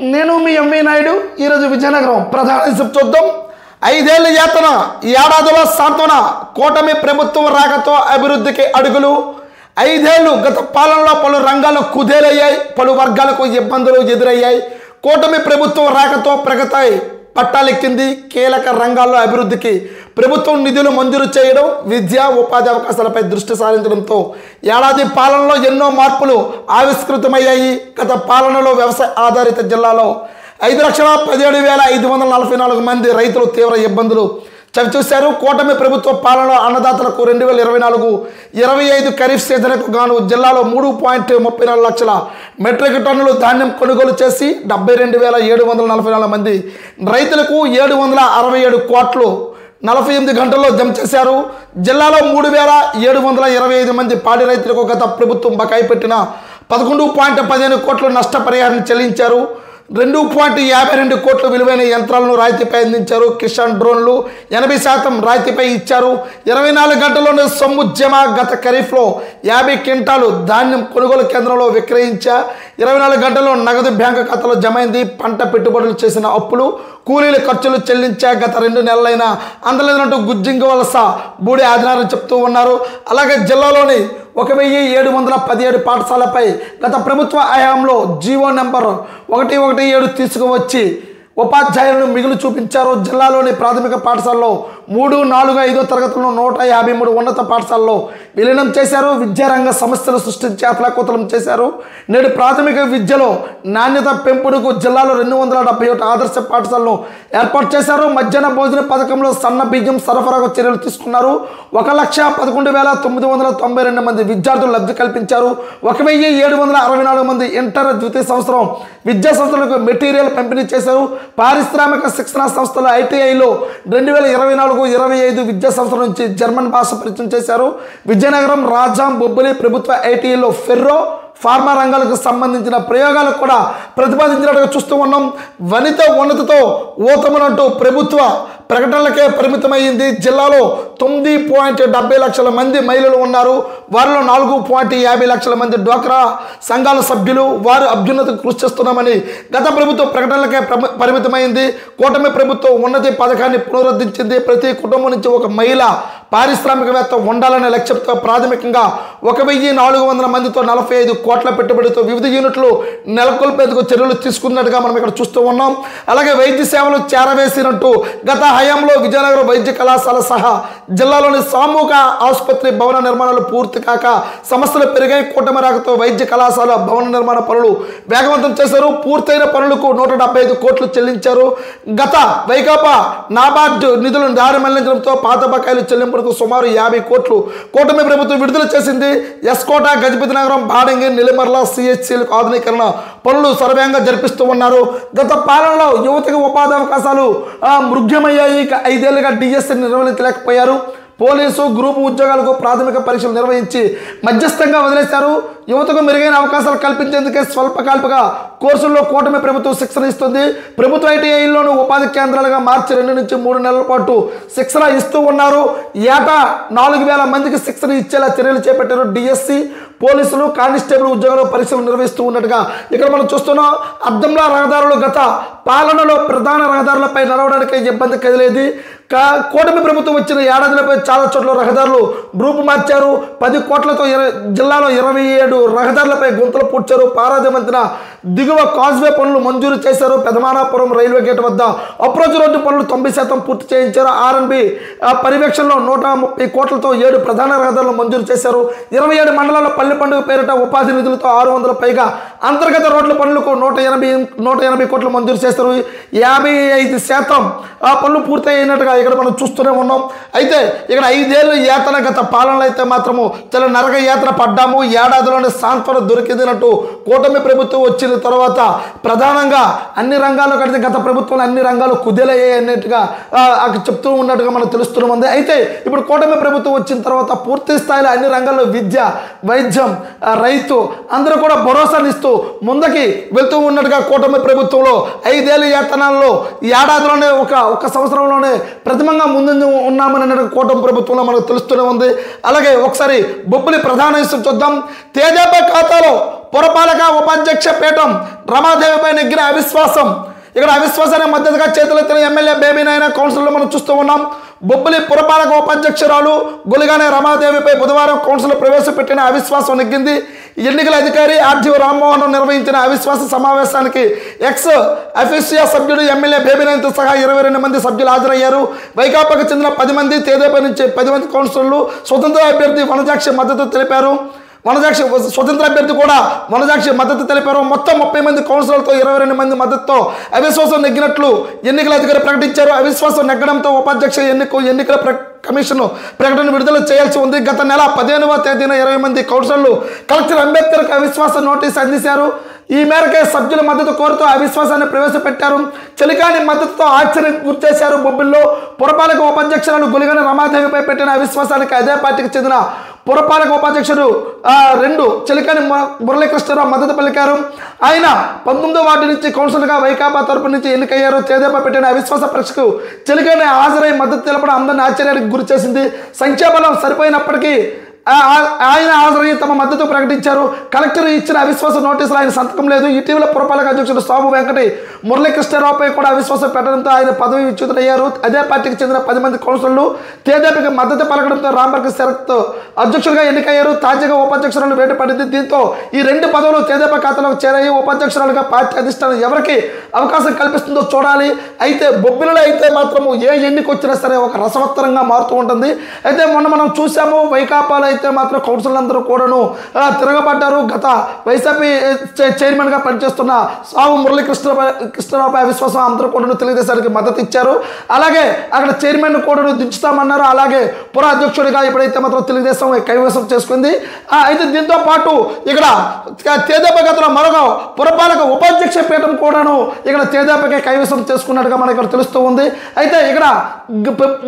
నేను మీ ఎంవి నాయుడు. ఈరోజు విజయనగరం ప్రధాన చూద్దాం. 5 ఏళ్ల యాతన, ఏడాదిలో సాంత్వన, కూటమి ప్రభుత్వం రాకతో అభివృద్ధికి అడుగులు. 5 ఏళ్లు గత పాలనలో పలు రంగాలు కుదేలయ్యాయి, పలు వర్గాలకు ఇబ్బందులు ఎదురయ్యాయి. కూటమి ప్రభుత్వం రాకతో ప్రగతి పట్టాలెక్కింది. కీలక రంగాల్లో అభివృద్ధికి ప్రభుత్వం నిధులు మంజూరు చేయడం, విద్య ఉపాధి అవకాశాలపై దృష్టి సారించడంతో ఏడాది పాలనలో ఎన్నో మార్పులు ఆవిష్కృతమయ్యాయి. గత పాలనలో వ్యవసాయ ఆధారిత జిల్లాలో 5,17,544 మంది రైతులు తీవ్ర ఇబ్బందులు చవిచూశారు. కూటమి ప్రభుత్వ పాలనలో అన్నదాతలకు 2024-25 ఖరీఫ్ సీజన్కు గాను జిల్లాలో 3.34 లక్షల మెట్రిక్ టన్నులు ధాన్యం కొనుగోలు చేసి 72,744 మంది రైతులకు 767 కోట్లు 48 గంటల్లో జమ చేశారు. జిల్లాలో 3,725 మంది పాడి రైతులకు గత ప్రభుత్వం బకాయి పెట్టిన 11.15 కోట్లు నష్టపరిహారం చెల్లించారు. 2.52 కోట్ల విలువైన యంత్రాలను రాయితీపై అందించారు. కిసాన్ డ్రోన్లు 80% రాయితీపై ఇచ్చారు. 24 గంటల్లోనే సొమ్ము జమ. గత ఖరీఫ్లో 50 క్వింటాలు ధాన్యం కొనుగోలు కేంద్రంలో విక్రయించా. 24 గంటల్లో నగదు బ్యాంకు ఖాతాలో జమైంది. పంట పెట్టుబడులు చేసిన అప్పులు, కూలీల ఖర్చులు చెల్లించా. గత 2 నెలలైనా అందలేదంటూ గుజ్జింగ వలస బూడి ఆదినారాయణ చెప్తూ ఉన్నారు. అలాగే జిల్లాలోని 1,717 పాఠశాలపై గత ప్రభుత్వ హయాంలో జీవో నెంబర్ 117 తీసుకువచ్చి ఉపాధ్యాయులను మిగులు చూపించారు. జిల్లాలోని ప్రాథమిక పాఠశాలలో 3, 4, 5 తరగతులను 153 ఉన్నత పాఠశాలలో విలీనం చేశారు. విద్యారంగ సమస్యలు సృష్టించి అతలాకుతలం చేశారు. నేడు ప్రాథమిక విద్యలో నాణ్యత పెంపుడుకు జిల్లాలో 271 ఆదర్శ పాఠశాలను ఏర్పాటు చేశారు. మధ్యాహ్న భోజన పథకంలో సన్న బియ్యం సరఫరాకు చర్యలు తీసుకున్నారు. 1,11,992 మంది విద్యార్థులు లబ్ధి కల్పించారు. 1,764 మంది ఇంటర్ ద్వితీయ సంవత్సరం విద్యా సంస్థలకు మెటీరియల్ పంపిణీ చేశారు. పారిశ్రామిక శిక్షణ సంస్థల ITIలో 2024-25 విద్యా సంవత్సరం నుంచి జర్మన్ భాష పరిచయం చేశారు. విజయనగరం, రాజాం, బొబ్బిలి ప్రభుత్వ ITIలో ఫెర్రో, ఫార్మా రంగాలకు సంబంధించిన ప్రయోగాలకు కూడా ప్రతిపాదించినట్టుగా చూస్తూ ఉన్నాం. వనిత ఉన్నతితో ఊతమనంటూ ప్రభుత్వ ప్రకటనలకే పరిమితమైంది. జిల్లాలో 9.70 లక్షల మంది మహిళలు ఉన్నారు. వారిలో 4.50 లక్షల మంది డ్వాక్రా సంఘాల సభ్యులు. వారు అభ్యున్నతికి కృషి చేస్తున్నామని గత ప్రభుత్వ ప్రకటనలకే పరిమితమైంది. కూటమి ప్రభుత్వం ఉన్నతి పథకాన్ని పునరుద్ధరించింది. ప్రతి కుటుంబం నుంచి ఒక మహిళ పారిశ్రామికవేత్త ఉండాలనే లక్ష్యంతో ప్రాథమికంగా 1,400 మందితో 45 కోట్ల పెట్టుబడితో వివిధ యూనిట్లు నెలకొల్పేందుకు చర్యలు తీసుకున్నట్టుగా మనం ఇక్కడ చూస్తూ ఉన్నాం. అలాగే వైద్య సేవలు చేరవేసినట్టు గత హయాంలో విజయనగరం వైద్య కళాశాల సహా జిల్లాలోని సామూహిక ఆసుపత్రి భవన నిర్మాణాలు పూర్తి కాక సమస్యలు పెరిగాయి. కూటమి రాకతో వైద్య కళాశాల భవన నిర్మాణ పనులు వేగవంతం చేశారు. పూర్తయిన పనులకు 175 కోట్లు చెల్లించారు. గత వైకాపా నాబార్డు నిధులను దారి మళ్లించడంతో పాత బకాయిలు చెల్లింపులకు సుమారు 50 కోట్లు కూటమి ప్రభుత్వం విడుదల చేసింది. ఎస్కోట, గజపతి నగరం, బాడంగి, నిలిమర్ల CHCలకు ఆధునీకరణ పనులు సర్వేంగా జరిపిస్తూ ఉన్నారు. గత పాలనలో యువతకు ఉపాధి అవకాశాలు మృగ్యమయ్యాయి. 5 ఏళ్లుగా DSC నిర్వహించలేకపోయారు. పోలీసు గ్రూపు ఉద్యోగాలకు ప్రాథమిక పరీక్షలు నిర్వహించి మధ్యస్థంగా వదిలేశారు. యువతకు మెరుగైన అవకాశాలు కల్పించేందుకే స్వల్పకాలిక కోర్సుల్లో కూటమి ప్రభుత్వం శిక్షణ ఇస్తుంది. ప్రభుత్వ ITIలోను ఉపాధి కేంద్రాలుగా మార్చి 2 నుంచి 3 నెలల పాటు శిక్షణ ఇస్తూ ఉన్నారు. ఏటా 4,000 మందికి శిక్షణ ఇచ్చేలా చర్యలు చేపట్టారు. DSC, పోలీసులు, కానిస్టేబుల్ ఉద్యోగాలు పరీక్షలు నిర్వహిస్తూ ఉన్నట్టుగా ఇక్కడ మనం చూస్తున్నాం. అద్దంలా రహదారులు గత పాలనలో ప్రధాన రహదారులపై నడవడానికి ఇబ్బంది కదిలేది. కూటమి ప్రభుత్వం వచ్చిన ఏడాదిలపై చాలా చోట్ల రహదారులు రూపు మార్చారు. 10 కోట్లతో జిల్లాలో 27 రహదారులపై గుంతలు పూడ్చారు. పారాది వంతెన దిగువ కాజ్వే పనులు మంజూరు చేశారు. పెదమానాపురం రైల్వే గేట్ వద్ద అప్రోచ్ రోడ్డు పనులు 90% పూర్తి చేయించారు. R&B పర్యవేక్షణలో 130 కోట్లతో 7 ప్రధాన రహదారులు మంజూరు చేశారు. 27 మండలాల్లో పల్లె పండుగ పేరిట ఉపాధి నిధులతో 600 పైగా అంతర్గత రోడ్ల పనులకు 180 కోట్లు మంజూరు చేశారు. 55% పనులు పూర్తయినట్టుగా ఇక్కడ మనం చూస్తూనే ఉన్నాం. అయితే ఇక్కడ 5 ఏళ్ళు యాతన గత పాలనలో అయితే మాత్రము చాలా నరక యాత్ర పడ్డాము. ఏడాదిలోనే సాంత్వన దొరికిందినట్టు కూటమి ప్రభుత్వం వచ్చిన తర్వాత ప్రధానంగా అన్ని రంగాల్లో కలిసి గత ప్రభుత్వంలో అన్ని రంగాలు కుదేలయ్యాయి అన్నట్టుగా చెప్తూ ఉన్నట్టుగా మనకు తెలుస్తూనే ఉంది. అయితే ఇప్పుడు కూటమి ప్రభుత్వం వచ్చిన తర్వాత పూర్తి స్థాయిలో అన్ని రంగాల్లో విద్య, వైద్యం, రైతు అందరూ కూడా భరోసానిస్తూ ముందుకి వెళ్తూ ఉన్నట్టుగా కూటమి ప్రభుత్వంలో 5 ఏళ్ళ యాతనాల్లో ఏడాదిలోనే ఒక సంవత్సరంలోనే ప్రథమంగా ముందు ఉన్నామని కూటమి ప్రభుత్వంలో మనకు తెలుస్తూనే ఉంది. అలాగే ఒకసారి బొబ్బిలి ప్రధాన ఇష్యూ చూద్దాం. తేజాప ఖాతాలో పురపాలక ఉపాధ్యక్ష పీఠం రమాదేవిపై నెగ్గిన అవిశ్వాసం. ఇక్కడ అవిశ్వాసానికి మద్దతుగా చేతులెత్తిన ఎమ్మెల్యే బేబీనైనా కౌన్సిల్లో మనం చూస్తూ ఉన్నాం. బొబ్బిలి పురపాలక ఉపాధ్యక్షురాలు గొలిగానే రమాదేవిపై బుధవారం కౌన్సిల్ ప్రవేశపెట్టిన అవిశ్వాసం నెగ్గింది. ఎన్నికల అధికారి ఆర్జీవి రామ్మోహన్ నిర్వహించిన అవిశ్వాస సమావేశానికి ఎక్స్ అఫీషియా సభ్యుడు ఎమ్మెల్యే బేబీనైన్తో సహా 22 మంది సభ్యులు హాజరయ్యారు. వైకాపాకు చెందిన 10 మంది, తేదేపా నుంచి 10 మంది కౌన్సిలర్లు, స్వతంత్ర అభ్యర్థి వనజాక్షి మద్దతు తెలిపారు. స్వతంత్ర అభ్యర్థి కూడా వనజాక్షి మద్దతు తెలిపారు. మొత్తం 30 మంది కౌన్సిలర్లతో 22 మంది మద్దతుతో అవిశ్వాసం నెగ్గినట్లు ఎన్నికల అధికారి ప్రకటించారు. అవిశ్వాసం నెగ్గడంతో ఉపాధ్యక్ష ఎన్నికల కమిషన్ ప్రకటన విడుదల చేయాల్సి ఉంది. గత నెల 15వ తేదీన 20 మంది కౌన్సిలర్లు కలెక్టర్ అంబేద్కర్కు అవిశ్వాస నోటీసు అందించారు. ఈ మేరకే సభ్యుల మద్దతు కోరుతూ అవిశ్వాసాన్ని ప్రవేశపెట్టారు. చెలికాని మద్దతుతో ఆశ్చర్యం గుర్చేశారు. బొబ్బిల్లో పురపాలక ఉపాధ్యక్షురాలు గొలిగానే రమాదేవిపై పెట్టిన అవిశ్వాసానికి అదే పార్టీకి చెందిన పురపాలక ఉపాధ్యక్షుడు 2 చెలికాని మురళీకృష్ణరావు మద్దతు పలికారు. ఆయన 19వ వార్డు నుంచి కౌన్సిలర్గా వైకాపా తరపు నుంచి ఎన్నికయ్యారు. తేదేపా పెట్టిన అవిశ్వాస పరీక్షకు చెలికాని హాజరై మద్దతు తెలపడం అందరినీ ఆశ్చర్యానికి గురి చేసింది. సంఖ్యాబలం సరిపోయినప్పటికీ ఆయన హాజరయ్యి తమ మద్దతు ప్రకటించారు. కలెక్టర్ ఇచ్చిన అవిశ్వాస నోటీసులు ఆయన సంతకం లేదు. ఇటీవల పురపాలక అధ్యక్షుడు సాబు వెంకటి మురళీకృష్ణరావుపై కూడా అవిశ్వాసం పెట్టడంతో ఆయన పదవి విచ్యుతులయ్యారు. అదే పార్టీకి చెందిన 10 మంది కౌన్సిలర్లు తేదేపాకి మద్దతు పలకడంతో రాంబర్గ్ శరత్ అధ్యక్షుడిగా ఎన్నికయ్యారు. తాజాగా ఉపాధ్యక్షురాలు వేట పడింది. దీంతో ఈ 2 పదవులు తేదేపా ఖాతాలోకి చేరాయి. ఉపాధ్యక్షురాలుగా పార్టీ అధిష్టానం ఎవరికి అవకాశం కల్పిస్తుందో చూడాలి. అయితే బొబ్బిలిలో అయితే మాత్రము ఏ ఎన్నిక వచ్చినా సరే ఒక రసవత్తరంగా మారుతూ ఉంటుంది. అయితే మొన్న మనం చూసాము వైకాపాలో అయితే మాత్రం కౌన్సిల్ అందరూ కూడాను తిరగబడ్డారు. గత వైసీపీ చైర్మన్గా పనిచేస్తున్న సావు మురళీకృష్ణరావుపై అవిశ్వాసం అందరూ కూడా తెలుగుదేశానికి మద్దతు ఇచ్చారు. అలాగే అక్కడ చైర్మన్ కూడా దించుతామన్నారు. అలాగే పుర అధ్యక్షుడిగా ఎప్పుడైతే మాత్రం తెలుగుదేశం కైవసం చేసుకుంది. అయితే దీంతో పాటు ఇక్కడ తేదేపా గతంలో మరొక పురపాలక ఉపాధ్యక్ష పీఠం కూడాను ఇక్కడ తేదేపాకి కైవసం చేసుకున్నట్టుగా మనకి ఇక్కడ తెలుస్తూ ఉంది. అయితే ఇక్కడ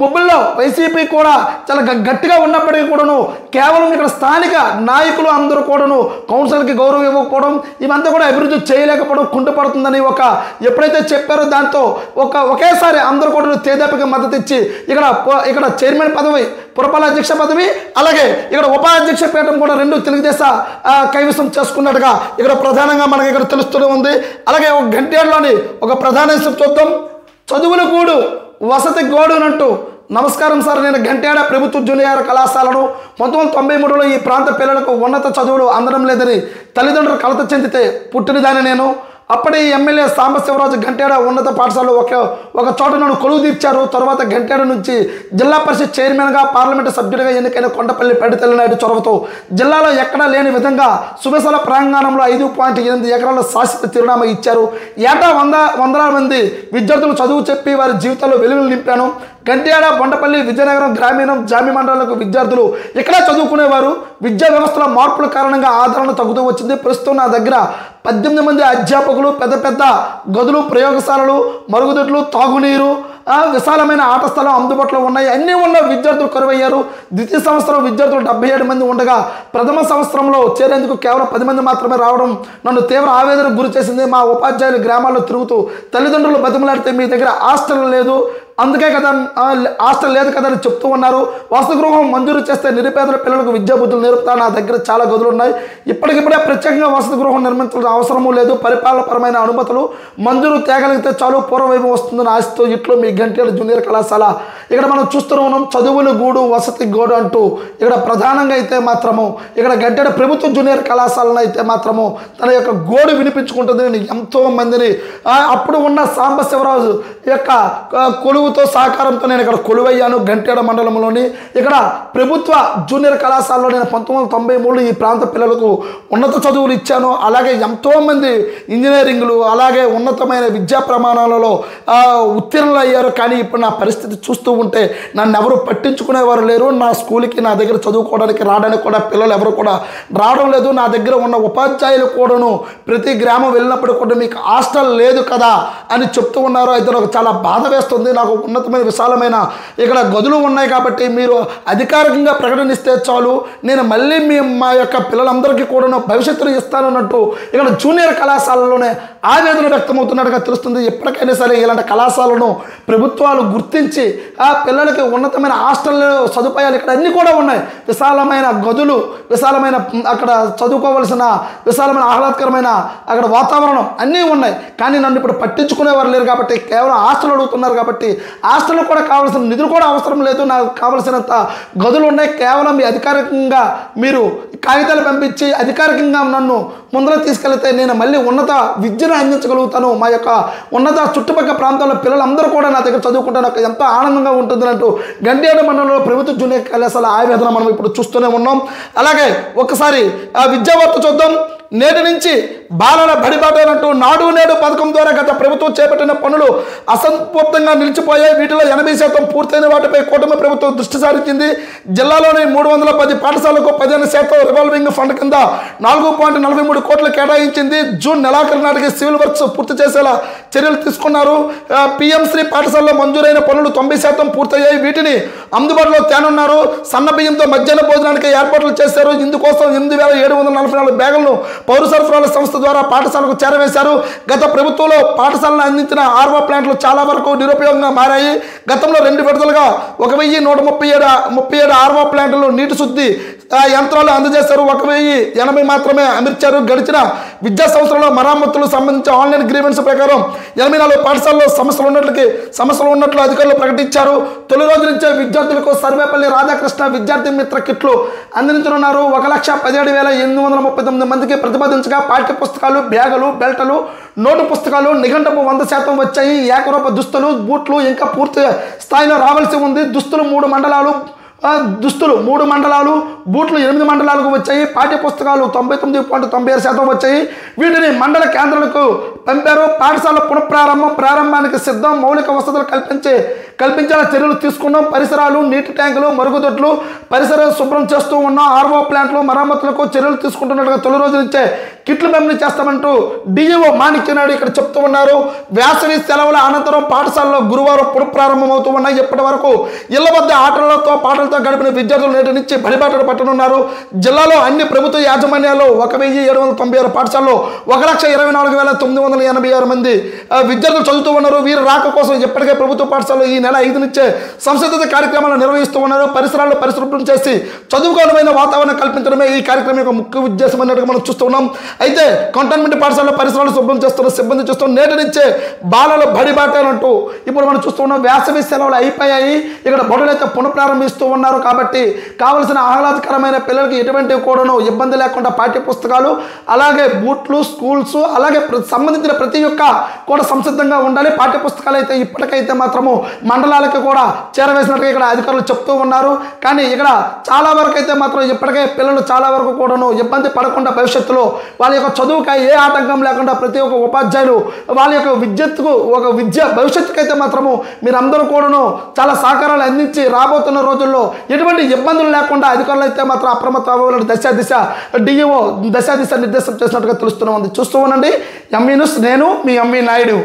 బొబ్బిల్లో వైసీపీ కూడా చాలా గట్టిగా ఉన్నప్పటికీ కూడాను కేవలం ఇక్కడ స్థానిక నాయకులు అందరూ కూడాను కౌన్సిల్కి గౌరవం ఇవ్వకపోవడం, ఇవంతా కూడా అభివృద్ధి చేయలేకపోవడం కుంటుపడుతుందని ఎప్పుడైతే చెప్పారో దాంతో ఒకేసారి అందరూ కూడా తేదేపాకి మద్దతు ఇచ్చి ఇక్కడ చైర్మన్ పదవి, పురపాలక అధ్యక్ష పదవి, అలాగే ఇక్కడ ఉపాధ్యక్ష పీఠం కూడా 2 తెలుగుదేశ కైవసం చేసుకున్నట్టుగా ఇక్కడ ప్రధానంగా మనకి ఇక్కడ తెలుస్తూనే ఉంది. అలాగే ఒక గంటేరులోని ఒక ప్రధాన విషయం చూద్దాం. చదువుల గూడు వసతి గోడునంటూ నమస్కారం సార్, నేను గంటేడ ప్రభుత్వ జూనియర్ కళాశాలను 1993లో ఈ ప్రాంత పిల్లలకు ఉన్నత చదువులు అందడం లేదని తల్లిదండ్రులు కలత చెందితే పుట్టినదాన్ని నేను. అప్పటి ఎమ్మెల్యే సాంబశివరాజు గంటేడ ఉన్నత పాఠశాలలో ఒక చోట నన్ను కొలువు తీర్చారు. తర్వాత గంటేడ నుంచి జిల్లా పరిషత్ చైర్మన్గా, పార్లమెంటు సభ్యుడిగా ఎన్నికైన కొండపల్లి పెడితెల్లనాయుడు చొరవతో జిల్లాలో ఎక్కడా లేని విధంగా సుబేసల ప్రాంగణంలో 5.8 ఎకరాల శాశ్వత చిరునామా ఇచ్చారు. ఏటా వందల మంది విద్యార్థులు చదువు చెప్పి వారి జీవితాల్లో వెలుగులు నింపాను. గంట్యాడ, బొండపల్లి, విజయనగరం గ్రామీణం, జామి మండలాలకు విద్యార్థులు ఇక్కడ చదువుకునేవారు. విద్యా వ్యవస్థలో మార్పుల కారణంగా ఆదరణ తగ్గుతూ వచ్చింది. ప్రస్తుతం నా దగ్గర 18 మంది అధ్యాపకులు, పెద్ద పెద్ద గదులు, ప్రయోగశాలలు, మరుగుదొడ్లు, తాగునీరు, విశాలమైన ఆట స్థలం అందుబాటులో ఉన్నాయి. అన్నీ ఉన్న విద్యార్థులు కరువయ్యారు. ద్వితీయ సంవత్సరం విద్యార్థులు 77 మంది ఉండగా ప్రథమ సంవత్సరంలో చేరేందుకు కేవలం 10 మంది మాత్రమే రావడం నన్ను తీవ్ర ఆవేదనకు గురి చేసింది. మా ఉపాధ్యాయులు గ్రామాల్లో తిరుగుతూ తల్లిదండ్రులు బతిమలాడితే మీ దగ్గర హాస్టల్ లేదు, అందుకే కదా హాస్టల్ లేదు కదా అని చెప్తూ ఉన్నారు. వసతి గృహం మంజూరు చేస్తే నిరుపేదల పిల్లలకు విద్యా బుద్ధులు నేర్పుతా. నా దగ్గర చాలా గదులు ఉన్నాయి. ఇప్పటికిప్పుడే ప్రత్యేకంగా వసతి గృహం నిర్మించాల్సిన అవసరమూ లేదు. పరిపాలనపరమైన అనుమతులు మంజూరు తేగలిగితే చాలు, పూర్వవైపు వస్తుందని ఆశతో ఇట్లు మీ గంటేడ జూనియర్ కళాశాల. ఇక్కడ మనం చూస్తూ ఉన్నాం చదువుల గూడు వసతి గోడు అంటూ ఇక్కడ ప్రధానంగా అయితే మాత్రము ఇక్కడ గంటేడ ప్రభుత్వ జూనియర్ కళాశాలను అయితే మాత్రము తన యొక్క గోడు వినిపించుకుంటుంది. ఎంతో మందిని అప్పుడు ఉన్న సాంబశివరాజు యొక్క కొలువుతో సహకారంతో నేను ఇక్కడ కొలువయ్యాను. గంటేడ మండలంలోని ఇక్కడ ప్రభుత్వ జూనియర్ కళాశాలలో నేను 1993లో ఈ ప్రాంత పిల్లలకు ఉన్నత చదువులు ఇచ్చాను. అలాగే ఎంతోమంది ఇంజనీరింగ్లు, అలాగే ఉన్నతమైన విద్యా ప్రమాణాలలో ఉత్తీర్ణులు అయ్యారు. కానీ ఇప్పుడు నా పరిస్థితి చూస్తూ ఉంటే నన్ను ఎవరు పట్టించుకునేవారు లేరు. నా స్కూల్కి నా దగ్గర చదువుకోవడానికి రావడానికి కూడా పిల్లలు ఎవరు కూడా రావడం లేదు. నా దగ్గర ఉన్న ఉపాధ్యాయులు కూడాను ప్రతి గ్రామం వెళ్ళినప్పుడు కూడా మీకు హాస్టల్ లేదు కదా అని చెప్తూ ఉన్నారు. అయితే నాకు చాలా బాధ వేస్తుంది. నాకు ఉన్నతమైన విశాలమైన ఇక్కడ గదులు ఉన్నాయి కాబట్టి మీరు అధికారికంగా ప్రకటనిస్తే చాలు, నేను మళ్ళీ మా యొక్క పిల్లలందరికీ కూడా భవిష్యత్తును ఇస్తానన్నట్టు ఇక్కడ జూనియర్ కళాశాలలోనే ఆవేదన వ్యక్తమవుతున్నట్టుగా తెలుస్తుంది. ఎప్పటికైనా సరే ఇలాంటి కళాశాలను ప్రభుత్వాలు గుర్తించి ఆ పిల్లలకి ఉన్నతమైన హాస్టల్ సదుపాయాలు ఇక్కడ అన్నీ కూడా ఉన్నాయి, విశాలమైన గదులు, విశాలమైన అక్కడ చదువుకోవలసిన విశాలమైన ఆహ్లాదకరమైన అక్కడ వాతావరణం అన్నీ ఉన్నాయి. కానీ నన్ను ఇప్పుడు పట్టించుకునేవారు లేరు కాబట్టి కేవలం హాస్టల్ అడుగుతున్నారు కాబట్టి హాస్టల్ కూడా కావాల్సిన నిధులు కూడా అవసరం లేదు, నాకు కావలసినంత గదులు ఉన్నాయి. కేవలం మీ అధికారికంగా మీరు కాగితాలు పంపించి అధికారికంగా నన్ను ముందర తీసుకెళ్తే నేను మళ్ళీ ఉన్నత విద్యను అందించగలుగుతాను, మా యొక్క ఉన్నత చుట్టుపక్కల ప్రాంతాల్లో పిల్లలందరూ కూడా నా దగ్గర చదువుకుంటే నాకు ఎంతో ఆనందంగా ఉంటుంది అంటూ గండ్యాడ మండలంలో ప్రభుత్వ జూనియర్ కళాశాల ఆవేదన మనం ఇప్పుడు చూస్తూనే ఉన్నాం. అలాగే ఒకసారి ఆ విద్యావార్త చూద్దాం. నేటి నుంచి బాలల బడిబాటనంటూ నాడు నేడు పథకం ద్వారా గత ప్రభుత్వం చేపట్టిన పనులు అసంపూర్తంగా నిలిచిపోయాయి. వీటిలో 80% పూర్తయిన వాటిపై కూటమి ప్రభుత్వం దృష్టి సారించింది. జిల్లాలోని 310 పాఠశాలకు 15% రివాల్వింగ్ ఫండ్ కింద 4.43 కోట్లు కేటాయించింది. జూన్ నెలాఖరు నాటికి సివిల్ వర్క్స్ పూర్తి చేసేలా చర్యలు తీసుకున్నారు. పిఎం శ్రీ పాఠశాలలో మంజూరైన పనులు 90% పూర్తయ్యాయి. వీటిని అందుబాటులో తేనున్నారు. సన్న బియ్యంతో మధ్యాహ్న భోజనానికి ఏర్పాట్లు చేశారు. ఇందుకోసం 8744 బ్యాగులను పౌర సరఫరాల సంస్థ ద్వారా పాఠశాలకు చేరవేశారు. గత ప్రభుత్వంలో పాఠశాలను అందించిన ఆర్వో ప్లాంట్లు చాలా వరకు నిరుపయోగంగా మారాయి. గతంలో 2 విడతలుగా 1137 ఆర్వో ప్లాంట్లు నీటి శుద్ధి యంత్రాలు అందజేశారు. 1080 మాత్రమే అమర్చారు. గడిచిన విద్యా సంవత్సరంలో మరమ్మతులకు సంబంధించి ఆన్లైన్ గ్రీవెన్స్ ప్రకారం 84 పాఠశాలలో సమస్యలు ఉన్నట్లు అధికారులు ప్రకటించారు. తొలి రోజు నుంచే విద్యార్థులకు సర్వేపల్లి రాధాకృష్ణ విద్యార్థి మిత్ర కిట్లు అందించనున్నారు. 1,17,839 మందికి ప్రతిపాదించగా పాఠ్య పుస్తకాలు, బ్యాగులు, బెల్టలు, నోటు పుస్తకాలు నిఘంటువు 100% వచ్చాయి. ఏకరూప దుస్తులు, బూట్లు ఇంకా పూర్తి స్థాయిలో రావాల్సి ఉంది. దుస్తులు 3 మండలాలు, బూట్లు 8 మండలాలకు వచ్చాయి. పాఠ్య పుస్తకాలు 99.97% వచ్చాయి. వీటిని మండల కేంద్రాలకు పంపారు. పాఠశాల ప్రారంభానికి సిద్ధం. మౌలిక వసతులు కల్పించేలా చర్యలు తీసుకున్నాం. పరిసరాలు, నీటి ట్యాంకులు, మరుగుదొడ్లు, పరిసరాలు శుభ్రం చేస్తూ ఉన్నాం. ఆర్వో ప్లాంట్లు మరమ్మతులకు చర్యలు తీసుకుంటున్నట్టుగా తొలి రోజు నుంచే కిట్లు పంపిణీ చేస్తామంటూ డిఈఓ మాణిక్యనాయుడు ఇక్కడ చెప్తూ ఉన్నారు. వేసవి సెలవుల అనంతరం పాఠశాలలో గురువారం పునఃప్రారంభమవుతూ ఉన్నాయి. ఇప్పటి వరకు ఇళ్ల వద్ద ఆటలతో పాటలతో గడిపిన విద్యార్థులు నేటి నుంచి బడిబాటలు పట్టనున్నారు. జిల్లాలో అన్ని ప్రభుత్వ యాజమాన్యాల్లో 1796 పాఠశాలలో 1,24,986 మంది విద్యార్థులు చదువుతూ ఉన్నారు. వీరి రాక కోసం ఇప్పటికే ప్రభుత్వ పాఠశాలలో ఈ నెల 5 నుంచే సంసిద్ధత కార్యక్రమాలు నిర్వహిస్తూ ఉన్నారు. పరిసరాలను పరిశుభ్రం చేసి చదువుకోవడమైన వాతావరణం కల్పించడమే ఈ కార్యక్రమం యొక్క ముఖ్య ఉద్దేశం అన్నట్టుగా మనం చూస్తూ ఉన్నాం. అయితే కంటోన్మెంట్ పాఠశాలలో పరిసరాలు శుభ్రం చేస్తున్న సిబ్బంది చూస్తున్నాం. నేటి నుంచే బాలల బడిబాటనంటూ ఇప్పుడు మనం చూస్తూ ఉన్నాం. వేసవి సెలవులు అయిపోయాయి. ఇక్కడ బడులైతే పునఃప్రారంభిస్తూ ఉన్నారు కాబట్టి కావలసిన ఆహ్లాదకరమైన పిల్లలకి ఎటువంటి కూడాను ఇబ్బంది లేకుండా పాఠ్య పుస్తకాలు, అలాగే బూట్లు, స్కూల్స్, అలాగే సంబంధించిన ప్రతి ఒక్క కూడా సంసిద్ధంగా ఉండాలి. పాఠ్య పుస్తకాలు అయితే ఇప్పటికైతే మాత్రము మండలాలకి కూడా చేరవేసినట్టుగా ఇక్కడ అధికారులు చెప్తూ ఉన్నారు. కానీ ఇక్కడ చాలా వరకు అయితే మాత్రం ఇప్పటికే పిల్లలు చాలా వరకు కూడాను ఇబ్బంది పడకుండా భవిష్యత్తులో వాళ్ళ యొక్క చదువుకి ఏ ఆటంకం లేకుండా ప్రతి ఒక్క ఉపాధ్యాయులు వాళ్ళ యొక్క విద్య భవిష్యత్తుకి అయితే మాత్రము మీరందరూ కూడాను చాలా సహకారాలు అందించి రాబోతున్న రోజుల్లో ఎటువంటి ఇబ్బందులు లేకుండా అధికారులు అయితే మాత్రం అప్రమత్తం అవ్వాలని డిఈఓ దశ దిశ నిర్దేశం చేసినట్టుగా తెలుస్తూనే ఉంది. చూస్తూ ఉండండి ఎంవీ న్యూస్. నేను మీ ఎంవీ నాయుడు.